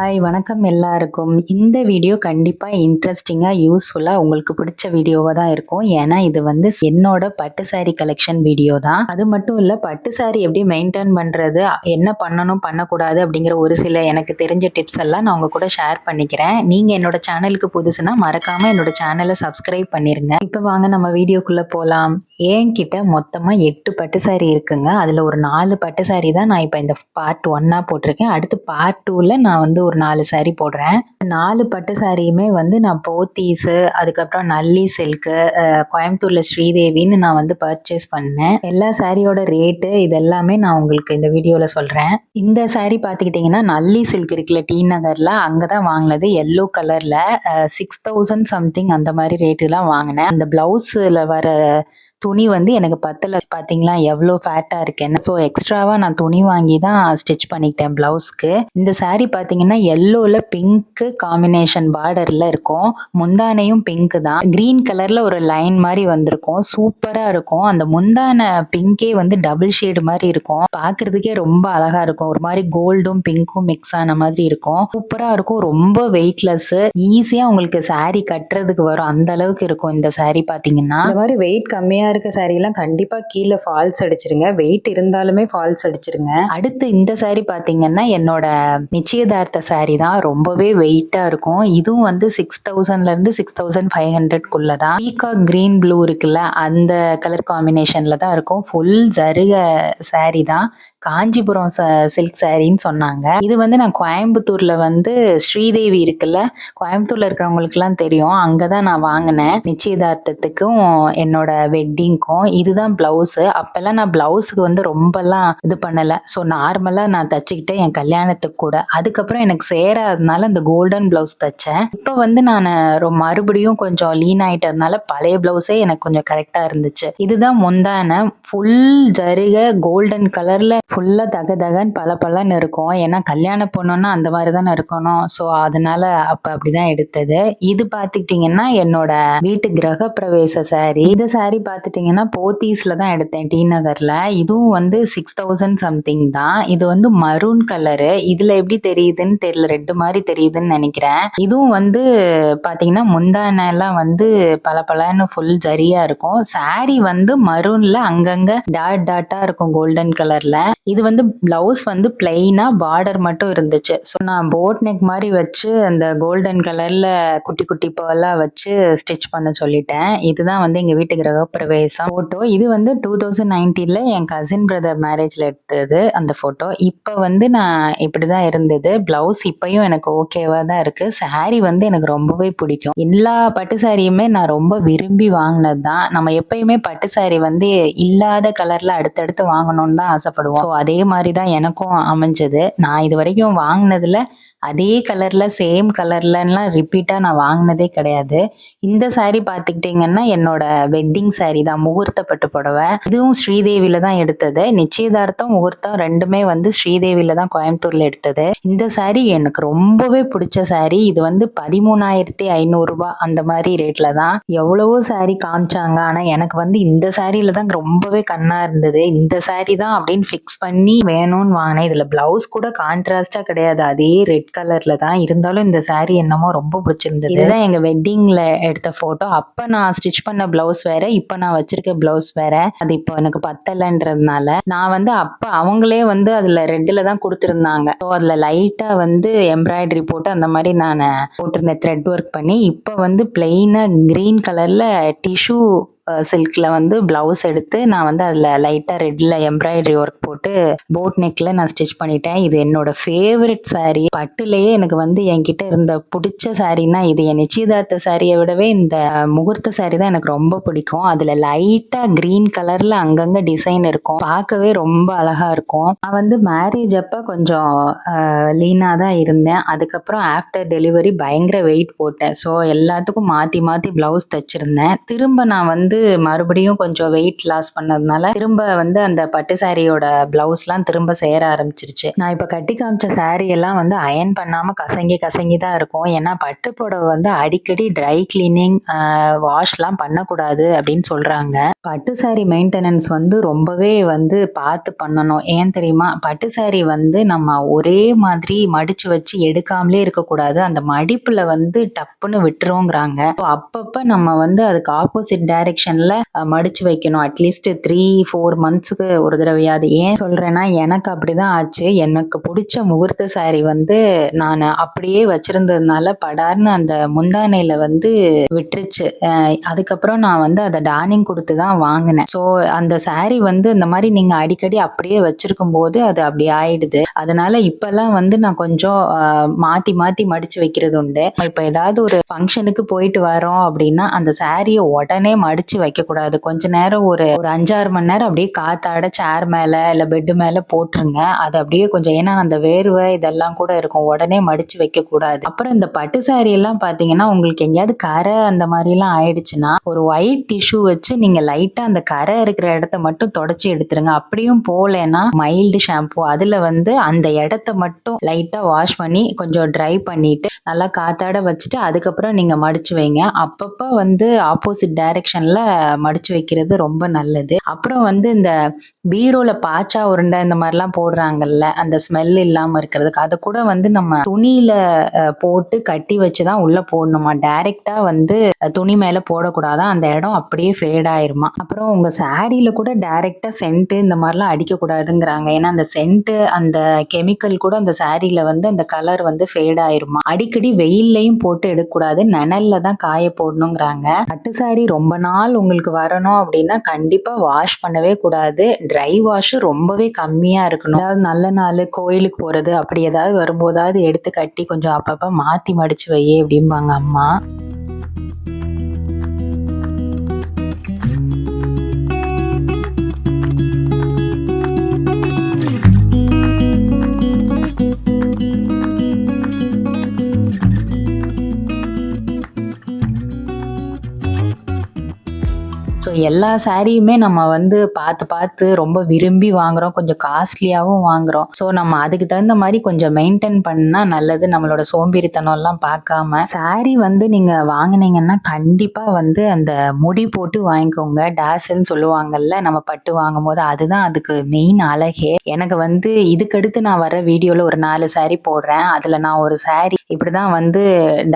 Hi வணக்கம் எல்லாருக்கும். இந்த வீடியோ கண்டிப்பா இன்ட்ரெஸ்டிங்கா, யூஸ்ஃபுல்லா உங்களுக்கு பிடிச்ச வீடியோவா தான் இருக்கும். ஏன்னா இது வந்து என்னோட பட்டு சாரி கலெக்ஷன் வீடியோ தான். அது மட்டும் இல்ல, பட்டு சாரி எப்படி மெயின்டைன் பண்றது, என்ன பண்ணணும் பண்ணக்கூடாது அப்படிங்கிற ஒரு சில எனக்கு தெரிஞ்ச டிப்ஸ் எல்லாம் நான் உங்க கூட ஷேர் பண்ணிக்கிறேன். நீங்க என்னோட சேனலுக்கு புதுசுனா மறக்காம என்னோட சேனலை சப்ஸ்கிரைப் பண்ணிருங்க. இப்போ வாங்க நம்ம வீடியோக்குள்ள போலாம். என்கிட்ட மொத்தமா 8 பட்டு சாரி இருக்குங்க. அதுல ஒரு 4 பட்டு சாரி தான் நான் இப்போ இந்த பார்ட் 1ஆ போட்டிருக்கேன். அடுத்து பார்ட் 2ல நான் வந்து ஒரு 4 சாரி போடுறேன். 4 பட்டு சாரியுமே வந்து நான் போத்தீஸு, அதுக்கப்புறம் நல்லி சில்க்கு, கோயம்புத்தூர்ல ஸ்ரீதேவின்னு நான் வந்து பர்ச்சேஸ் பண்ணேன். எல்லா சாரியோட ரேட்டு இது எல்லாமே நான் உங்களுக்கு இந்த வீடியோல சொல்றேன். இந்த சாரி பார்த்துக்கிட்டிங்கன்னா நல்லி சில்க் இருக்குல்ல டி நகர்ல, அங்கதான் வாங்கினது. எல்லோ கலர்ல 6000 சம்திங் அந்த மாதிரி ரேட்டுலாம் வாங்கினேன். அந்த பிளவுஸ்ல வர துணி வந்து எனக்கு பத்தல. பாத்தீங்களா எவ்வளோ ஃபேட்டா இருக்கேன்னு. ஸோ எக்ஸ்ட்ராவா நான் துணி வாங்கி தான் ஸ்டிச் பண்ணிக்கிட்டேன் பிளவுஸ்க்கு. இந்த சாரி பாத்தீங்கன்னா எல்லோல பிங்க் காம்பினேஷன் பார்டர்ல இருக்கும். முந்தானையும் பிங்க் தான். கிரீன் கலர்ல ஒரு லைன் மாதிரி வந்திருக்கும். சூப்பரா இருக்கும். அந்த முந்தான பிங்கே வந்து டபுள் ஷேடு மாதிரி இருக்கும். பாக்குறதுக்கே ரொம்ப அழகா இருக்கும். ஒரு மாதிரி கோல்டும் பிங்க்கும் மிக்ஸ் ஆன மாதிரி இருக்கும். சூப்பரா இருக்கும். ரொம்ப வெயிட்லெஸ். ஈஸியா உங்களுக்கு சாரி கட்டுறதுக்கு வரும். அந்த அளவுக்கு இருக்கும் இந்த சாரி பாத்தீங்கன்னா. இந்த மாதிரி வெயிட் கம்மியா இருக்க சாரி எல்லாம் கண்டிப்பா கீழே ஃபால்ஸ் அடிச்சிருங்க. வெயிட் இருந்தாலுமே ஃபால்ஸ் அடிச்சிருங்க. அடுத்து இந்த சாரி பாத்தீங்கன்னா என்னோட நிச்சயதார்த்த சாரி தான். ரொம்பவே வெயிட்டா இருக்கும். இதுவும் வந்து 6000ல இருந்து 6500 தான். பீகாக் கிரீன் ப்ளூ இருக்குல்ல, அந்த கலர் காம்பினேஷன்ல தான் இருக்கும். ஃபுல் ஜருக சாரி தான். காஞ்சிபுரம் சில்க் சாரின்னு சொன்னாங்க. இது வந்து நான் கோயம்புத்தூர்ல வந்து ஸ்ரீதேவி இருக்குல்ல, கோயம்புத்தூர்ல இருக்கிறவங்களுக்கு எல்லாம் தெரியும். அங்கதான் நான் வாங்கினேன். நிச்சயதார்த்தத்துக்கும் என்னோட வெட்டிங்க்கும். இதுதான் பிளவுஸ். அப்பெல்லாம் நான் பிளவுஸுக்கு வந்து ரொம்பலாம் இது பண்ணல. ஸோ நார்மலா நான் தச்சுக்கிட்டேன் என் கல்யாணத்துக்கு கூட. அதுக்கப்புறம் எனக்கு சேராதனால இந்த கோல்டன் பிளவுஸ் தச்சேன். இப்போ வந்து நான் மறுபடியும் கொஞ்சம் லீன் ஆயிட்டதுனால பழைய பிளவுஸே எனக்கு கொஞ்சம் கரெக்டா இருந்துச்சு. இதுதான் முந்தான. ஃபுல் ஜருக கோல்டன் கலர்ல ஃபுல்லா தக தகன்னு பளபளன்னு இருக்கும். ஏன்னா கல்யாண பொண்ணுன்னா அந்த மாதிரி தானே இருக்கணும். ஸோ அதனால அப்ப அப்படிதான் எடுத்தது. இது பாத்துக்கிட்டீங்கன்னா என்னோட வீட்டு கிரக பிரவேச சாரி. இந்த சாரி பாத்துட்டீங்கன்னா போத்தீஸ்ல தான் எடுத்தேன் டி நகர்ல. இதுவும் வந்து 6000 சம்திங் தான். இது வந்து மரூன் கலரு. இதுல எப்படி தெரியுதுன்னு தெரியல, ரெட் மாதிரி தெரியுதுன்னு நினைக்கிறேன். இதுவும் வந்து பாத்தீங்கன்னா முந்தான எல்லாம் வந்து பளபளன்னு ஃபுல் ஜரியா இருக்கும். சாரி வந்து மரூன்ல அங்கங்க டாட் டாட்டா இருக்கும் கோல்டன் கலர்ல. இது வந்து பிளவுஸ் வந்து பிளெயினா பார்டர் மட்டும் இருந்துச்சு. ஸோ நான் போட் நெக் மாதிரி வச்சு அந்த கோல்டன் கலர்ல குட்டி குட்டி பேர்லாம் வச்சு ஸ்டிச் பண்ண சொல்லிட்டேன். இதுதான் வந்து எங்க வீட்டு கிரகப்பிரவேசம் போட்டோ. இது வந்து 2019ல என் கசின் பிரதர் மேரேஜ்ல எடுத்தது அந்த போட்டோ. இப்போ வந்து நான் இப்படிதான் இருந்தது. பிளவுஸ் இப்பயும் எனக்கு ஓகேவா தான் இருக்கு. சாரி வந்து எனக்கு ரொம்பவே பிடிக்கும். எல்லா பட்டு சாரியுமே நான் ரொம்ப விரும்பி வாங்கினது தான். நம்ம எப்பயுமே பட்டு சாரி வந்து இல்லாத கலர்ல அடுத்தடுத்து வாங்கணும்னு தான் ஆசைப்படுவோம். ஸோ அதே மாதிரி தான் எனக்கும் அமைஞ்சது. நான் இது வரைக்கும் வாங்கினதுல அதே கலர்ல சேம் கலர்லாம் ரிப்பீட்டா நான் வாங்கினதே கிடையாது. இந்த சாரி பாத்துக்கிட்டீங்கன்னா என்னோட வெட்டிங் சாரி தான். முகூர்த்த பட்டு புடவை. இதுவும் ஸ்ரீதேவில தான் எடுத்தது. நிச்சயதார்த்தம் முகூர்த்தம் ரெண்டுமே வந்து ஸ்ரீதேவில தான் கோயம்புத்தூர்ல எடுத்தது. இந்த சாரி எனக்கு ரொம்பவே பிடிச்ச சாரி. இது வந்து 13,500 ரூபாய் அந்த மாதிரி ரேட்ல தான். எவ்வளவோ சாரி காமிச்சாங்க. ஆனா எனக்கு வந்து இந்த சாரியில தான் ரொம்பவே கண்ணா இருந்தது. இந்த சாரி தான் அப்படின்னு ஃபிக்ஸ் பண்ணி வேணும்னு வாங்கினேன். இதுல பிளவுஸ் கூட கான்ட்ராஸ்டா கிடையாது. அதே ரெட் கலர்ல தான். இருந்தாலும் இந்த சாரி என்னமோ ரொம்ப பிடிச்சிருந்தது. இதுதான் எங்க வெட்டிங்ல எடுத்த போட்டோ. அப்ப நான் ஸ்டிச் பண்ண பிளவுஸ் வேற, இப்ப நான் வச்சிருக்க பிளவுஸ் வேற. அது இப்போ எனக்கு பத்தலன்றதுனால நான் வந்து அப்ப அவங்களே வந்து அதுல ரெட்ல தான் கொடுத்திருந்தாங்க. ஸோ அதுல லைட்டா வந்து எம்ப்ராய்டரி போட்டு அந்த மாதிரி நான் போட்டிருந்தேன் த்ரெட் ஒர்க் பண்ணி. இப்ப வந்து பிளெயினா கிரீன் கலர்ல டிஷ்யூ சில்க்ல வந்து பிளவுஸ் எடுத்து நான் வந்து அதுல லைட்டா ரெட்ல எம்ப்ராய்டரி ஒர்க் போட்டு போட் நெக்ல நான் ஸ்டிச் பண்ணிட்டேன். இது என்னோட ஃபேவரட் சாரி. பட்டுலயே எனக்கு வந்து என்கிட்ட இருந்த பிடிச்ச சாரின்னா இது. என் நிச்சயதார்த்த சாரியை விடவே இந்த முகூர்த்த சாரி தான் எனக்கு ரொம்ப பிடிக்கும். அதுல லைட்டா கிரீன் கலர்ல அங்கங்க டிசைன் இருக்கும். பார்க்கவே ரொம்ப அழகா இருக்கும். நான் வந்து மேரேஜ் அப்ப கொஞ்சம் லீனா தான் இருந்தேன். அதுக்கப்புறம் ஆஃப்டர் டெலிவரி பயங்கர வெயிட் போட்டேன். ஸோ எல்லாத்துக்கும் மாத்தி மாத்தி பிளவுஸ் தச்சிருந்தேன். திரும்ப நான் வந்து வந்து மறுபடியும் கொஞ்சம் வெயிட் லாஸ் பண்ணதுனால திரும்ப வந்து அந்த பட்டு சாரியோட பிளவுஸ்லாம் திரும்ப சேர ஆரம்பிச்சிருச்சு. நான் இப்ப கட்டி காமிச்ச சாரி எல்லாம் வந்து அயர்ன் பண்ணாம கசங்கி கசங்கி தான் இருக்கும். ஏன்னா பட்டு புடவை வந்து அடிக்கடி ட்ரை கிளீனிங், வாஷ்லாம் பண்ணக்கூடாது அப்படின்னு சொல்றாங்க. பட்டு சாரி மெயின்டெனன்ஸ் வந்து ரொம்பவே வந்து பார்த்து பண்ணணும். ஏன் தெரியுமா? பட்டு சாரி வந்து நம்ம ஒரே மாதிரி மடிச்சு வச்சு எடுக்காமலே இருக்கக்கூடாது. அந்த மடிப்புல வந்து டப்புன்னு விட்டுருவோங்கிறாங்க. அப்பப்ப நம்ம வந்து அதுக்கு ஆப்போசிட் டைரக்ஷன்ல மடிச்சு வைக்கணும். அட்லீஸ்ட் 3-4 மந்த்ஸ்க்கு ஒரு தடவையாவது. ஏன் சொல்றேன்னா எனக்கு அப்படிதான் ஆச்சு. எனக்கு பிடிச்ச முகூர்த்த சாரி வந்து நான் அப்படியே வச்சிருந்ததுனால படார்னு அந்த முந்தானையில வந்து விட்டுருச்சு. அதுக்கப்புறம் நான் வந்து அதை டார்னிங் கொடுத்து தான் வாங்கினேன். ஸோ அந்த சாரி வந்து இந்த மாதிரி நீங்க அடிக்கடி அப்படியே வச்சிருக்கும் போது அது அப்படி ஆயிடுது. அதனால இப்பெல்லாம் வந்து நான் கொஞ்சம் மாத்தி மாத்தி மடிச்சு வைக்கிறது உண்டு. இப்ப ஏதாவது ஒரு ஃபங்க்ஷனுக்கு போயிட்டு வரோம் அப்படின்னா அந்த சாரியை உடனே மடிச்சு வைக்க கூடாது. கொஞ்ச நேரம் ஒரு 5-6 மணி நேரம் அப்படியே காத்தாட சேர் மேல இல்ல பெட் மேல போட்டுருங்க. அது அப்படியே கொஞ்சம், ஏன்னா அந்த வேர்வை இதெல்லாம் கூட இருக்கும். உடனே மடிச்சு வைக்க கூடாது. அப்புறம் இந்த பட்டு சாரி எல்லாம் பாத்தீங்கன்னா உங்களுக்கு எங்கேயாவது கரை அந்த மாதிரி எல்லாம் ஆயிடுச்சுன்னா ஒரு ஒயிட் டிஷ்யூ வச்சு நீங்க லைட்டா அந்த கரை இருக்கிற இடத்த மட்டும் தொடச்சி எடுத்துருங்க. அப்படியும் போலன்னா மைல்டு ஷாம்பு அதுல வந்து அந்த இடத்த மட்டும் லைட்டா வாஷ் பண்ணி கொஞ்சம் ட்ரை பண்ணிட்டு நல்லா காத்தாட வச்சுட்டு அதுக்கப்புறம் நீங்க மடிச்சு வைங்க. அப்பப்ப வந்து ஆப்போசிட் டைரக்ஷன்ல மடிச்சு வைக்கிறது ரொம்ப நல்லது. அப்புறம் வந்து இந்த பீரோல பாச்சா உருண்டை இந்த மாதிரிலாம் போடுறாங்கல்ல, அந்த ஸ்மெல் இல்லாம இருக்கிறதுக்கு அதை கூட வந்து நம்ம துணியில போட்டு கட்டி வச்சுதான் உள்ள போடணுமா. டைரக்டா வந்து துணி மேல போடக்கூடாதான். அந்த இடம் அப்படியே ஃபேட் ஆயிருமா. அப்புறம் உங்க சாரியில கூட டைரக்டா சென்ட் இந்த மாதிரிலாம் அடிக்க கூடாதுங்கிறாங்க. ஏன்னா அந்த சென்ட் அந்த கெமிக்கல் கூட அந்த சாரியில வந்து அந்த கலர் வந்து ஃபேட் ஆயிருமா. அடிக்கடி வெயில்லையும் போட்டு எடுக்கக்கூடாது, நிழல்ல தான் காய போடணுங்கிறாங்க. பட்டு சாரி ரொம்ப நாள் உங்களுக்கு வரணும் அப்படின்னா கண்டிப்பா வாஷ் பண்ணவே கூடாது. ட்ரை வாஷ் ரொம்பவே கம்மியா இருக்கணும். அதாவது நல்ல நாள் கோயிலுக்கு போறது அப்படி ஏதாவது வரும்போதாவது எடுத்து கட்டி கொஞ்சம் அப்பப்ப மாத்தி மடிச்சு வையே அப்படிம்பாங்க அம்மா. ஸோ எல்லா சாரியுமே நம்ம வந்து பார்த்து பார்த்து ரொம்ப விரும்பி வாங்குறோம். கொஞ்சம் காஸ்ட்லியாகவும் வாங்குறோம். ஸோ நம்ம அதுக்கு தகுந்த மாதிரி கொஞ்சம் மெயின்டைன் பண்ணா நல்லது. நம்மளோட சோம்பேறித்தனம்லாம் பார்க்காம சாரி வந்து நீங்க வாங்கினீங்கன்னா கண்டிப்பா வந்து அந்த முடி போட்டு வாங்கிக்கோங்க. டாசல்னு சொல்லுவாங்கல்ல நம்ம பட்டு வாங்கும் போது, அதுதான் அதுக்கு மெயின் அழகே. எனக்கு வந்து இதுக்கடுத்து நான் வர வீடியோல ஒரு 4 சாரி போடுறேன். அதுல நான் ஒரு சாரி இப்படிதான் வந்து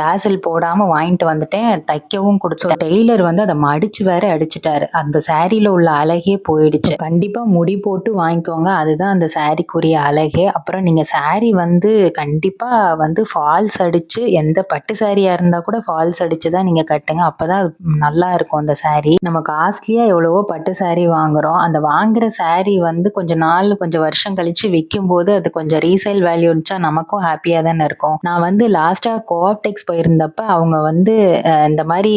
டாசல் போடாம வாங்கிட்டு வந்துட்டேன். தைக்கவும் கொடுத்தேன். டெய்லர் வந்து அதை மடிச்சு வேற அடிச்சுட்டாரு. அந்த சாரியில உள்ள அழகே போயிடுச்சு. கண்டிப்பா முடி போட்டு வாங்கிக்கோங்க. அதுதான் அந்த சாரிக்குரிய அழகே. அப்புறம் நீங்க சாரி வந்து கண்டிப்பா வந்து ஃபால்ஸ் அடிச்சு, எந்த பட்டு சாரியா இருந்தா கூட ஃபால்ஸ் அடிச்சு தான் நீங்க கட்டுங்க. அப்பதான் நல்லா இருக்கும் அந்த சாரி. நம்ம காஸ்ட்லியா எவ்வளவோ பட்டு சாரி வாங்குறோம். அந்த வாங்குற சாரி வந்து கொஞ்சம் வருஷம் கழிச்சு விற்கும் போது அது கொஞ்சம் ரீசேல் வேல்யூ இருந்துச்சா நமக்கும் ஹாப்பியா தானே இருக்கும். நான் வந்து லாஸ்டா கோஆப்டெக்ஸ் போயிருந்தப்ப அவங்க வந்து இந்த மாதிரி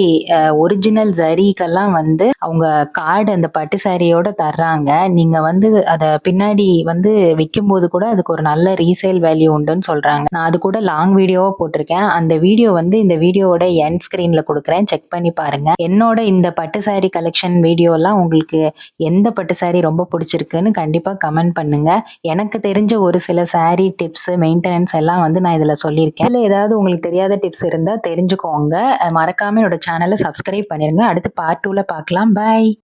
ஒரிஜினல் ஜரிக்கெல்லாம் வந்து அவங்க கார்டு அந்த பட்டு சாரியோட தர்றாங்க. நீங்க வந்து அத பின்னாடி வந்து விக்கும்போது கூட அதுக்கு ஒரு நல்ல ரீசேல் வேல்யூ உண்டுன்னு சொல்றாங்க. நான் அது கூட லாங் வீடியோவா போட்டிருக்கேன். அந்த வீடியோ வந்து இந்த வீடியோவோட எண்ட் ஸ்கிரீன்ல கொடுக்குறேன், செக் பண்ணி பாருங்க. என்னோட இந்த பட்டு சாரி கலெக்ஷன் வீடியோலாம் உங்களுக்கு எந்த பட்டு சாரி ரொம்ப பிடிச்சிருக்குன்னு கண்டிப்பா கமெண்ட் பண்ணுங்க. எனக்கு தெரிஞ்ச ஒரு சில சாரி டிப்ஸ், மெயின்டெனன்ஸ் எல்லாம் வந்து நான் இதுல சொல்லியிருக்கேன். இதுல ஏதாவது உங்களுக்கு தெரியாத டிப்ஸ் இருந்தா தெரிஞ்சுக்கோங்க. மறக்காம என்னோட சேனலை சப்ஸ்கிரைப் பண்ணிருங்க. அடுத்து பார்ட் 2ல பார்க்கலாம். பாய்.